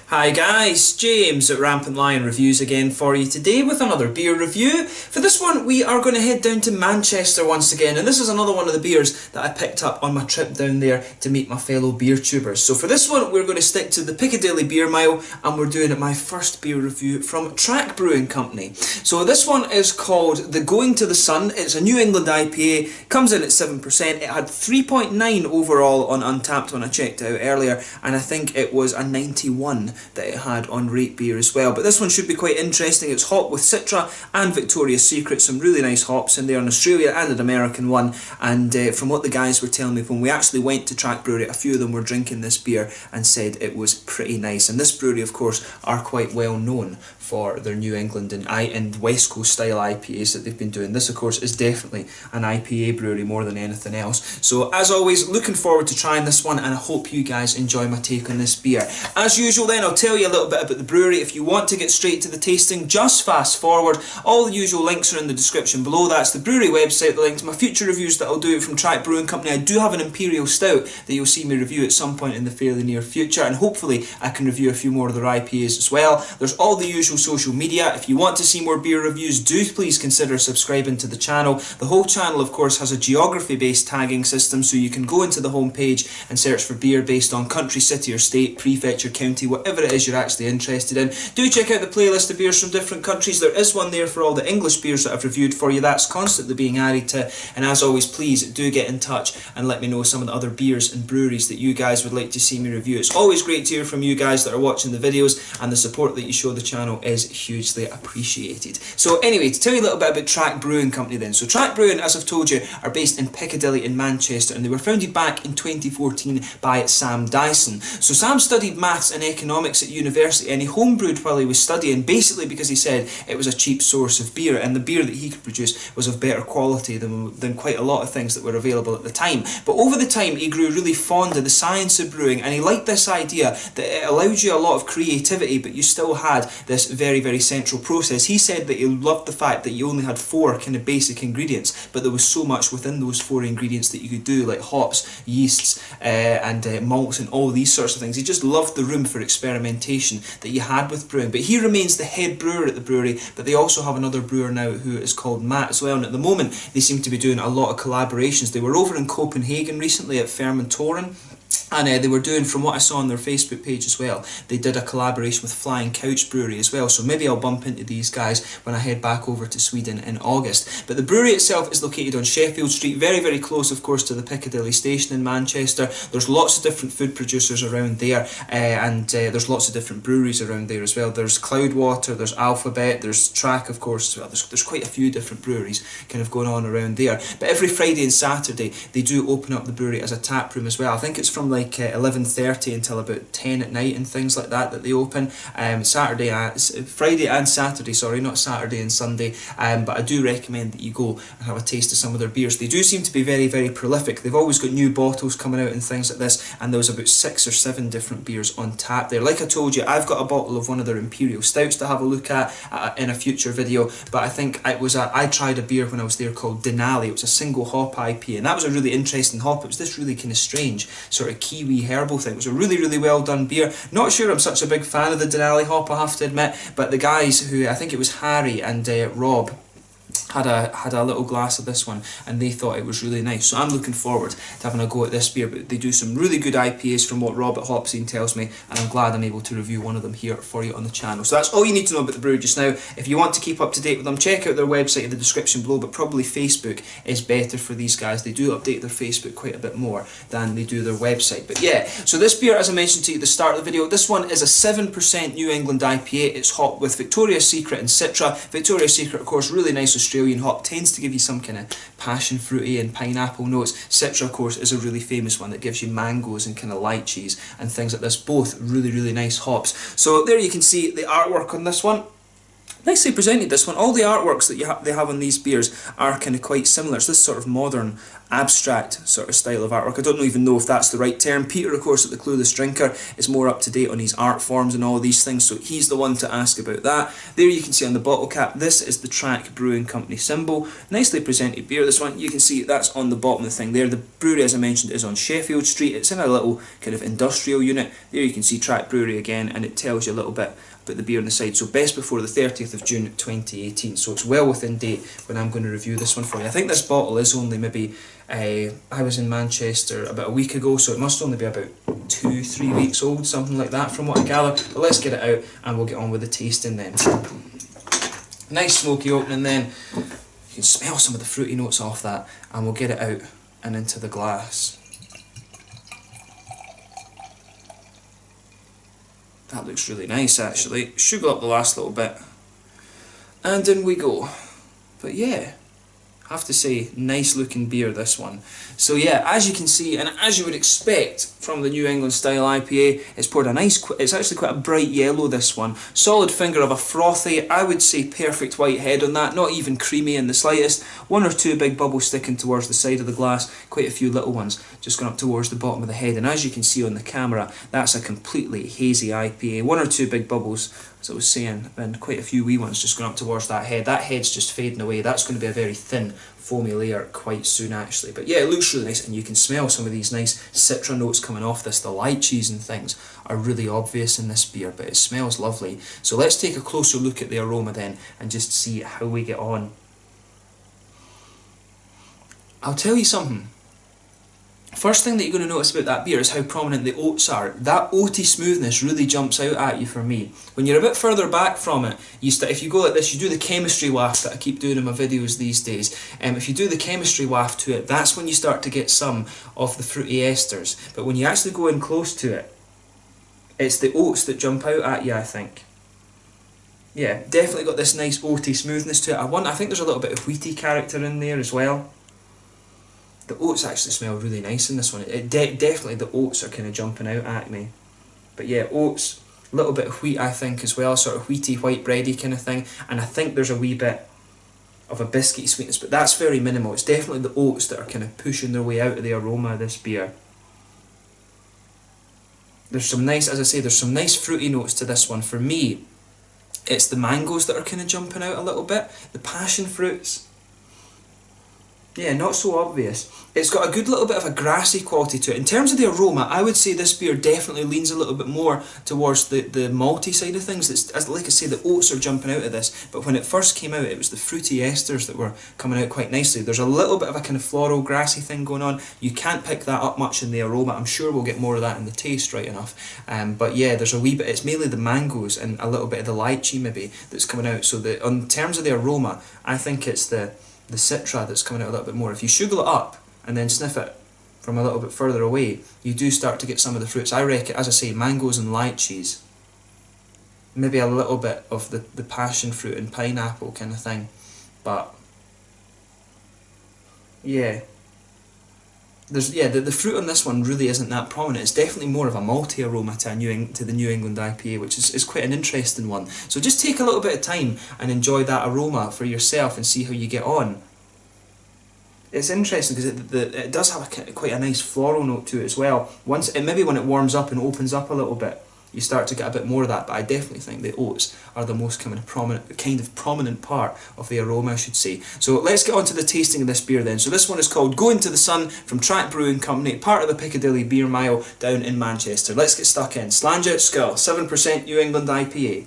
Hi guys, James at Rampant Lion Reviews again for you today with another beer review. For this one we are going to head down to Manchester once again, and this is another one of the beers that I picked up on my trip down there to meet my fellow beer tubers. So for this one we're going to stick to the Piccadilly Beer Mile, and we're doing my first beer review from Track Brewing Company. So this one is called the Going to the Sun. It's a New England IPA, comes in at 7%. It had 3.9 overall on Untappd when I checked it out earlier, and I think it was a 91 that it had on Rate Beer as well. But this one should be quite interesting. It's hopped with Citra and Victoria's Secret, some really nice hops in there, an Australian and an American one. And from what the guys were telling me when we actually went to Track Brewery, a few of them were drinking this beer and said it was pretty nice. And this brewery, of course, are quite well known for their New England and West Coast style IPAs that they've been doing. This, of course, is definitely an IPA brewery more than anything else. So, as always, looking forward to trying this one, and I hope you guys enjoy my take on this beer. As usual then, I'll tell you a little bit about the brewery. If you want to get straight to the tasting, just fast forward. All the usual links are in the description below. That's the brewery website, the link to my future reviews that I'll do from Track Brewing Company. I do have an Imperial Stout that you'll see me review at some point in the fairly near future, and hopefully I can review a few more of their IPAs as well. There's all the usual social media. If you want to see more beer reviews, do please consider subscribing to the channel. The whole channel, of course, has a geography-based tagging system, so you can go into the homepage and search for beer based on country, city or state, prefecture, county, whatever it is you're actually interested in. Do check out the playlist of beers from different countries. There is one there for all the English beers that I've reviewed for you. That's constantly being added to. And as always, please do get in touch and let me know some of the other beers and breweries that you guys would like to see me review. It's always great to hear from you guys that are watching the videos, and the support that you show the channel is hugely appreciated. So anyway, to tell you a little bit about Track Brewing Company then. So Track Brewing, as I've told you, are based in Piccadilly in Manchester, and they were founded back in 2014 by Sam Dyson. So Sam studied maths and economics at university, and he homebrewed while he was studying, basically because he said it was a cheap source of beer, and the beer that he could produce was of better quality than quite a lot of things that were available at the time. But over the time he grew really fond of the science of brewing, and he liked this idea that it allowed you a lot of creativity, but you still had this very, very central process. He said that he loved the fact that you only had 4 kind of basic ingredients, but there was so much within those 4 ingredients that you could do, like hops, yeasts, and malts, and all these sorts of things. He just loved the room for experimentation that you had with brewing. But he remains the head brewer at the brewery, but they also have another brewer now who is called Matt as well, and at the moment they seem to be doing a lot of collaborations. They were over in Copenhagen recently at Fermentoren, and they were doing, from what I saw on their Facebook page as well, they did a collaboration with Flying Couch Brewery as well. So maybe I'll bump into these guys when I head back over to Sweden in August. But the brewery itself is located on Sheffield Street, very, very close, of course, to the Piccadilly station in Manchester. There's lots of different food producers around there, and there's lots of different breweries around there as well. There's Cloudwater, there's Alphabet, there's Track, of course, as well. There's quite a few different breweries kind of going on around there. But every Friday and Saturday, they do open up the brewery as a tap room as well. I think it's from like 11:30 until about 10 at night and things like that they open. Friday and Saturday, sorry, not Saturday and Sunday. But I do recommend that you go and have a taste of some of their beers. They do seem to be very, very prolific. They've always got new bottles coming out and things like this, and there was about 6 or 7 different beers on tap there. Like I told you, I've got a bottle of one of their Imperial Stouts to have a look at in a future video, but I think I tried a beer when I was there called Denali. It was a single hop IPA, and that was a really interesting hop. It was this really kind of strange sort of kiwi herbal thing. It was a really, really well done beer. Not sure I'm such a big fan of the Denali hop, I have to admit, but the guys who, I think it was Harry and Rob, had a little glass of this one, and they thought it was really nice. So I'm looking forward to having a go at this beer. But they do some really good IPAs from what Rob at Hopscene tells me, and I'm glad I'm able to review one of them here for you on the channel. So that's all you need to know about the brewery just now. If you want to keep up to date with them, check out their website in the description below, but probably Facebook is better for these guys. They do update their Facebook quite a bit more than they do their website. But yeah, so this beer, as I mentioned to you at the start of the video, this one is a 7% New England IPA. It's hopped with Victoria's Secret and Citra. Victoria's Secret, of course, really nice Australian hop, tends to give you some kind of passion fruity and pineapple notes. Citra, of course, is a really famous one that gives you mangoes and kind of lychees and things like this. Both really, really nice hops. So there you can see the artwork on this one. Nicely presented, this one. All the artworks that they have on these beers are kind of quite similar. It's this sort of modern abstract sort of style of artwork. I don't even know if that's the right term. Peter, of course, at the Clueless Drinker, is more up to date on his art forms and all these things, so he's the one to ask about that. There you can see on the bottle cap, this is the Track Brewing Company symbol. Nicely presented beer, this one. You can see that's on the bottom of the thing there. The brewery, as I mentioned, is on Sheffield Street. It's in a little kind of industrial unit. There you can see Track Brewery again, and it tells you a little bit about the beer on the side. So best before the 30th of June 2018, so it's well within date when I'm going to review this one for you. I think this bottle is only maybe, I was in Manchester about a week ago, so it must only be about 2-3 weeks old, something like that from what I gather. But let's get it out and we'll get on with the tasting then. Nice smoky opening then. You can smell some of the fruity notes off that, and we'll get it out and into the glass. That looks really nice actually. Sugar up the last little bit. And in we go. But yeah, I have to say, nice looking beer, this one. So yeah, as you can see, and as you would expect from the New England style IPA, it's poured a nice, it's actually quite a bright yellow, this one. Solid finger of a frothy, I would say perfect white head on that, not even creamy in the slightest. One or two big bubbles sticking towards the side of the glass, quite a few little ones just going up towards the bottom of the head. And as you can see on the camera, that's a completely hazy IPA. One or two big bubbles, as I was saying, and quite a few wee ones just going up towards that head. That head's just fading away. That's going to be a very thin, foamy layer quite soon actually. But yeah, it looks really nice, and you can smell some of these nice citra notes coming off this. The lychees and things are really obvious in this beer, but it smells lovely. So let's take a closer look at the aroma then and just see how we get on. I'll tell you something. First thing that you're going to notice about that beer is how prominent the oats are. That oaty smoothness really jumps out at you for me. When you're a bit further back from it, if you go like this, you do the chemistry waft that I keep doing in my videos these days. If you do the chemistry waft to it, that's when you start to get some of the fruity esters. But when you actually go in close to it, it's the oats that jump out at you, I think. Yeah, definitely got this nice oaty smoothness to it. I think there's a little bit of wheaty character in there as well. The oats actually smell really nice in this one. Definitely the oats are kind of jumping out at me. But yeah, oats, a little bit of wheat I think as well, sort of wheaty, white bready kind of thing. And I think there's a wee bit of a biscuity sweetness, but that's very minimal. It's definitely the oats that are kind of pushing their way out of the aroma of this beer. There's some nice, as I say, there's some nice fruity notes to this one. For me, it's the mangoes that are kind of jumping out a little bit. The passion fruits. Yeah, not so obvious. It's got a good little bit of a grassy quality to it. In terms of the aroma, I would say this beer definitely leans a little bit more towards the malty side of things. Like I say, the oats are jumping out of this, but when it first came out, it was the fruity esters that were coming out quite nicely. There's a little bit of a kind of floral, grassy thing going on. You can't pick that up much in the aroma. I'm sure we'll get more of that in the taste, right enough. But yeah, there's a wee bit, it's mainly the mangoes and a little bit of the lychee maybe that's coming out. So in terms of the aroma, I think it's the citra that's coming out a little bit more. If you sugar it up and then sniff it from a little bit further away, you do start to get some of the fruits. I reckon, as I say, mangoes and lychees. Maybe a little bit of the passion fruit and pineapple kind of thing. But yeah, the fruit on this one really isn't that prominent. It's definitely more of a malty aroma to the New England IPA, which is quite an interesting one. So just take a little bit of time and enjoy that aroma for yourself and see how you get on. It's interesting because it does have quite a nice floral note to it as well. Maybe when it warms up and opens up a little bit, you start to get a bit more of that, but I definitely think the oats are the most kind of prominent part of the aroma, I should say. So let's get on to the tasting of this beer then. So this one is called Go Into the Sun from Track Brewing Company, part of the Piccadilly Beer Mile down in Manchester. Let's get stuck in. Slange Skull, 7% New England IPA.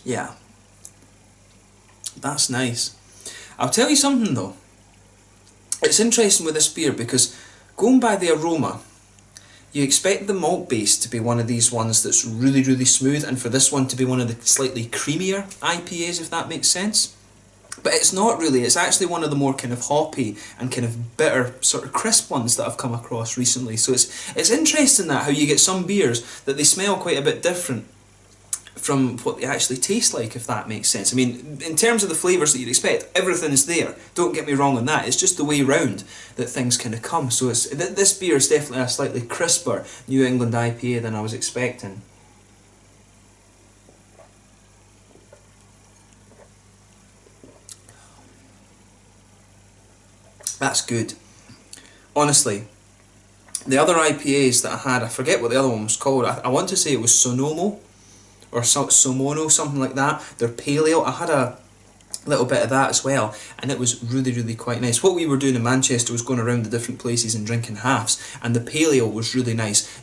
Yeah. That's nice. I'll tell you something though. It's interesting with this beer because going by the aroma, you expect the malt base to be one of these ones that's really, really smooth, and for this one to be one of the slightly creamier IPAs, if that makes sense. But it's not really. It's actually one of the more kind of hoppy and kind of bitter, sort of crisp ones that I've come across recently. So it's interesting that how you get some beers that they smell quite a bit different. from what they actually taste like, if that makes sense. I mean, in terms of the flavours that you'd expect, everything is there. Don't get me wrong on that. It's just the way round that things kind of come. So this beer is definitely a slightly crisper New England IPA than I was expecting. That's good. Honestly, the other IPAs that I had, I forget what the other one was called. I want to say it was Sonomo or Somono, something like that. They're pale ale. I had a little bit of that as well, and it was really, really quite nice. What we were doing in Manchester was going around the different places and drinking halves, and the pale ale was really nice.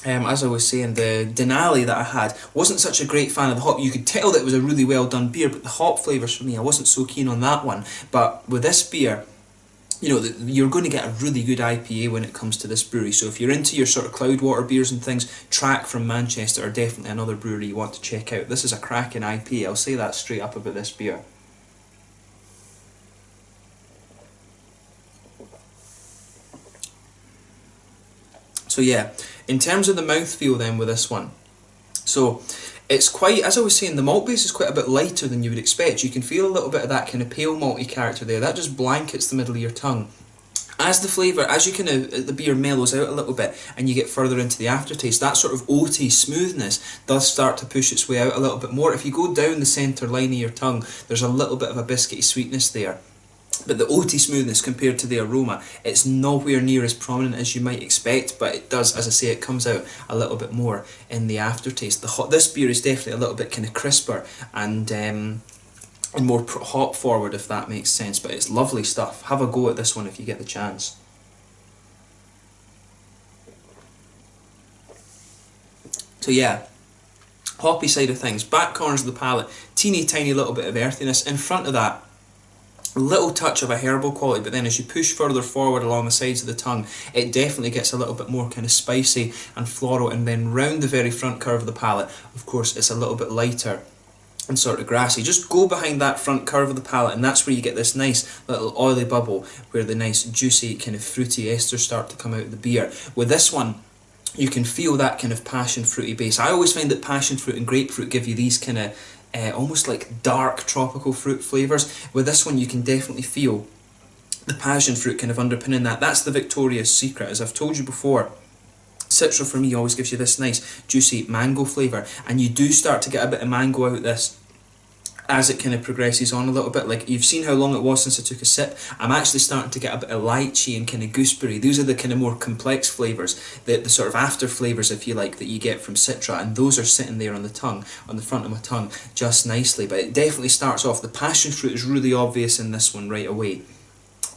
As I was saying, the Denali that I had wasn't such a great fan of the hop. You could tell that it was a really well done beer, but the hop flavours for me, I wasn't so keen on that one. But with this beer, you know, you're going to get a really good IPA when it comes to this brewery. So if you're into your sort of Cloudwater beers and things, Track from Manchester are definitely another brewery you want to check out. This is a cracking IPA, I'll say that straight up about this beer. So yeah, in terms of the mouthfeel then with this one, so it's quite, as I was saying, the malt base is quite a bit lighter than you would expect. You can feel a little bit of that kind of pale malty character there. That just blankets the middle of your tongue. As the flavour, as you kind of, the beer mellows out a little bit and you get further into the aftertaste, that sort of oaty smoothness does start to push its way out a little bit more. If you go down the centre line of your tongue, there's a little bit of a biscuity sweetness there. But the oaty smoothness compared to the aroma, it's nowhere near as prominent as you might expect, but it does, as I say, it comes out a little bit more in the aftertaste. This beer is definitely a little bit kind of crisper and more hop forward, if that makes sense, but it's lovely stuff. Have a go at this one if you get the chance. So yeah, hoppy side of things, back corners of the palate, teeny tiny little bit of earthiness. In front of that, a little touch of a herbal quality, but then as you push further forward along the sides of the tongue, it definitely gets a little bit more kind of spicy and floral, and then round the very front curve of the palate, of course, it's a little bit lighter and sort of grassy. Just go behind that front curve of the palate, and that's where you get this nice little oily bubble where the nice juicy kind of fruity esters start to come out of the beer. With this one, you can feel that kind of passion fruity base. I always find that passion fruit and grapefruit give you these kind of almost like dark tropical fruit flavours. With this one, you can definitely feel the passion fruit kind of underpinning that. That's the Victoria's Secret. As I've told you before, Citra for me always gives you this nice juicy mango flavour, and you do start to get a bit of mango out of this as it kind of progresses on a little bit. Like, you've seen how long it was since I took a sip. I'm actually starting to get a bit of lychee and kind of gooseberry. These are the kind of more complex flavours, the sort of after flavours, if you like, that you get from Citra, and those are sitting there on the tongue, on the front of my tongue, just nicely. But it definitely starts off, the passion fruit is really obvious in this one right away.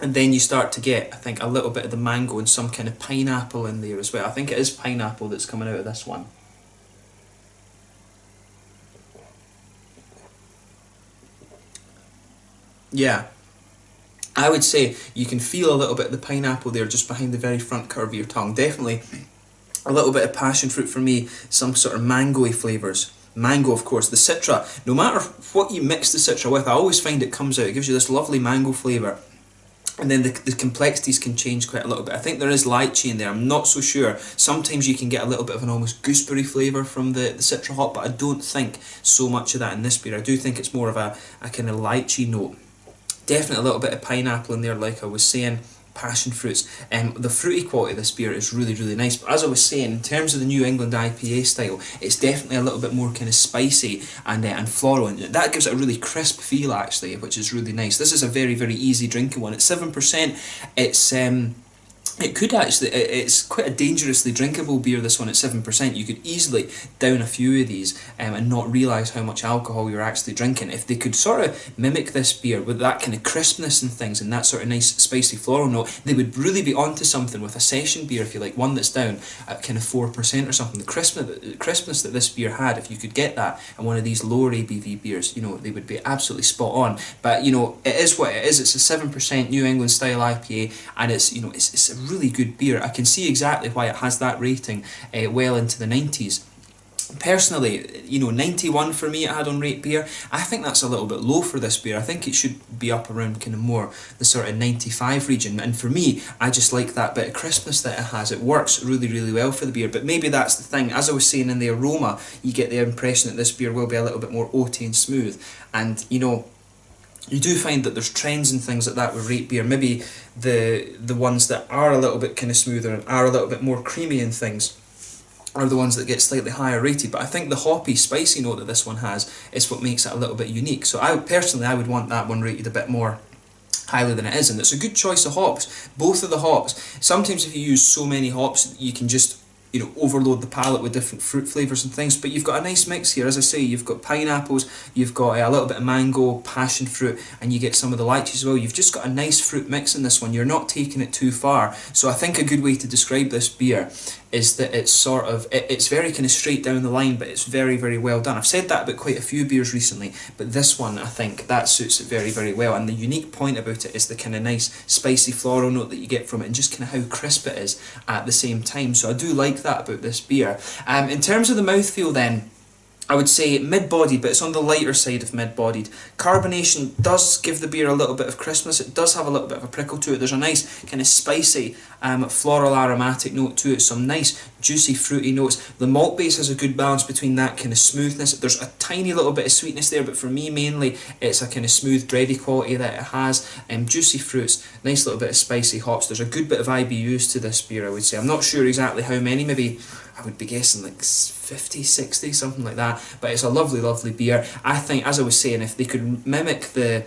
And then you start to get, I think, a little bit of the mango and some kind of pineapple in there as well. I think it is pineapple that's coming out of this one. Yeah, I would say you can feel a little bit of the pineapple there just behind the very front curve of your tongue. Definitely a little bit of passion fruit for me, some sort of mango-y flavours. Mango, of course, the Citra, no matter what you mix the Citra with, I always find it comes out. It gives you this lovely mango flavour. And then the complexities can change quite a little bit. I think there is lychee in there, I'm not so sure. Sometimes you can get a little bit of an almost gooseberry flavour from the Citra hop, but I don't think so much of that in this beer. I do think it's more of a kind of lychee note. Definitely a little bit of pineapple in there, like I was saying, passion fruits. The fruity quality of this beer is really, really nice. But as I was saying, in terms of the New England IPA style, it's definitely a little bit more kind of spicy and floral. And that gives it a really crisp feel, actually, which is really nice. This is a very, very easy drinking one. It's 7%. It could actually, it's quite a dangerously drinkable beer, this one at 7%. You could easily down a few of these and not realise how much alcohol you're actually drinking. If they could sort of mimic this beer with that kind of crispness and things and that sort of nice spicy floral note, they would really be onto something with a session beer, if you like, one that's down at kind of 4% or something. The crispness that this beer had, if you could get that in one of these lower ABV beers, you know, they would be absolutely spot on. But, you know, it is what it is. It's a 7% New England style IPA, and it's, you know, it's a really good beer. I can see exactly why it has that rating well into the 90s. Personally, you know, 91 for me it had on Rate Beer. I think that's a little bit low for this beer. I think it should be up around kind of more the sort of 95 region. And for me, I just like that bit of crispness that it has. It works really, really well for the beer. But maybe that's the thing. As I was saying, in the aroma, you get the impression that this beer will be a little bit more oaty and smooth. And, you know, you do find that there's trends and things like that with Rate Beer. Maybe the ones that are a little bit kind of smoother and are a little bit more creamy and things are the ones that get slightly higher rated, but I think the hoppy, spicy note that this one has is what makes it a little bit unique. So I would want that one rated a bit more highly than it is, and it's a good choice of hops. Both of the hops, sometimes if you use so many hops, you can just, you know, overload the palate with different fruit flavours and things, but you've got a nice mix here. As I say, you've got pineapples, you've got a little bit of mango, passion fruit, and you get some of the lychees as well. You've just got a nice fruit mix in this one. You're not taking it too far. So I think a good way to describe this beer is that it's sort of, it's very kind of straight down the line, but it's very, very well done. I've said that about quite a few beers recently, but this one, I think, that suits it very, very well. And the unique point about it is the kind of nice spicy floral note that you get from it, and just kind of how crisp it is at the same time. So I do like that about this beer. In terms of the mouthfeel then, I would say mid-bodied, but it's on the lighter side of mid-bodied. Carbonation does give the beer a little bit of crispness. It does have a little bit of a prickle to it. There's a nice kind of spicy floral aromatic note to it. Some nice juicy fruity notes. The malt base has a good balance between that kind of smoothness. There's a tiny little bit of sweetness there, but for me mainly it's a kind of smooth bready quality that it has. Juicy fruits, nice little bit of spicy hops. There's a good bit of IBUs to this beer, I would say. I'm not sure exactly how many, maybe I would be guessing like 50, 60, something like that. But it's a lovely, lovely beer. I think, as I was saying, if they could mimic the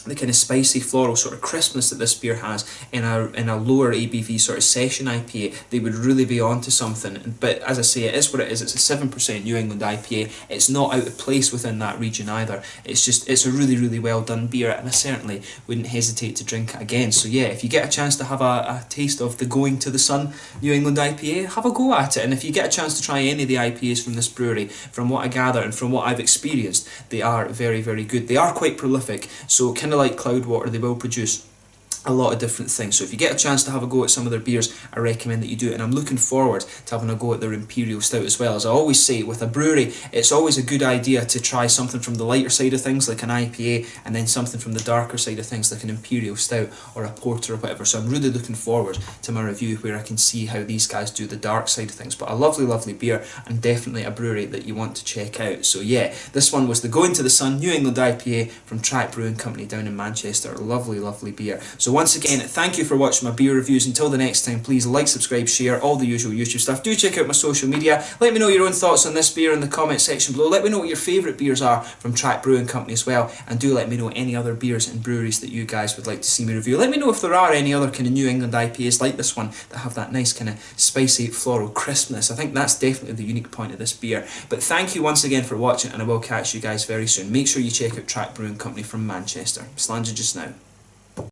kind of spicy floral sort of crispness that this beer has in a lower ABV sort of session IPA, they would really be onto something. But as I say, it is what it is. It's a 7% New England IPA. It's not out of place within that region either. It's a really, really well done beer, and I certainly wouldn't hesitate to drink it again. So yeah, if you get a chance to have a taste of the Going to the Sun New England IPA, have a go at it. And if you get a chance to try any of the IPAs from this brewery, from what I gather and from what I've experienced, they are very, very good. They are quite prolific, so kind of like Cloudwater, they will produce a lot of different things. So if you get a chance to have a go at some of their beers, I recommend that you do it. And I'm looking forward to having a go at their Imperial Stout as well. As I always say, with a brewery, it's always a good idea to try something from the lighter side of things, like an IPA, and then something from the darker side of things, like an Imperial Stout or a Porter or whatever. So I'm really looking forward to my review where I can see how these guys do the dark side of things. But a lovely, lovely beer, and definitely a brewery that you want to check out. So yeah, this one was the Going to the Sun New England IPA from Track Brewing Company down in Manchester. Lovely, lovely beer. So once again, thank you for watching my beer reviews. Until the next time, please like, subscribe, share, all the usual YouTube stuff. Do check out my social media. Let me know your own thoughts on this beer in the comment section below. Let me know what your favourite beers are from Track Brewing Company as well. And do let me know any other beers and breweries that you guys would like to see me review. Let me know if there are any other kind of New England IPAs like this one that have that nice kind of spicy floral crispness. I think that's definitely the unique point of this beer. But thank you once again for watching, and I will catch you guys very soon. Make sure you check out Track Brewing Company from Manchester. Slanger just now.